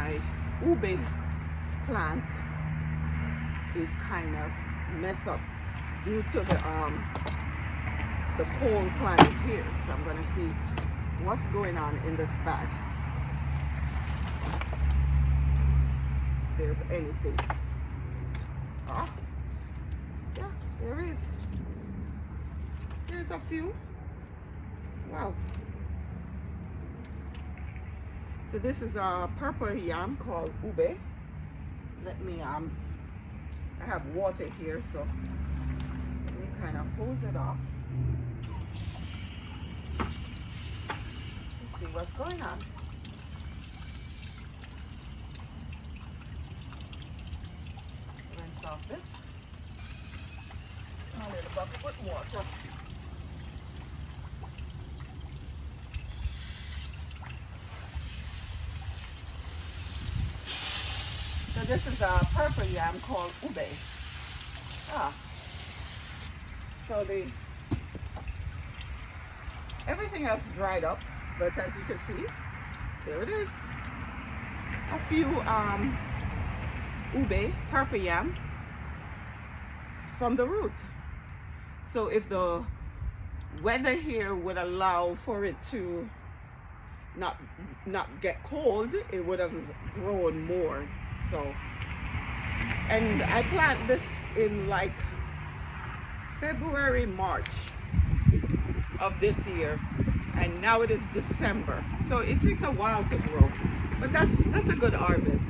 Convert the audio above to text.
my ube plant is kind of messed up due to the cold climate here. So I'm gonna see what's going on in this bag. There's anything. Oh, yeah, there is. There's a few. Wow. So this is a purple yam called ube. Let me I have water here, so let me kind of hose it off. Let's see what's going on. Rinse off this. A little bucket with water. So this is a purple yam called ube. So everything else dried up, but as you can see, there it is. A few ube, purple yam, from the root. So if the weather here would allow for it to not get cold, it would have grown more. So, and I plant this in like February, March of this year, and now it is December. So it takes a while to grow, but that's a good harvest.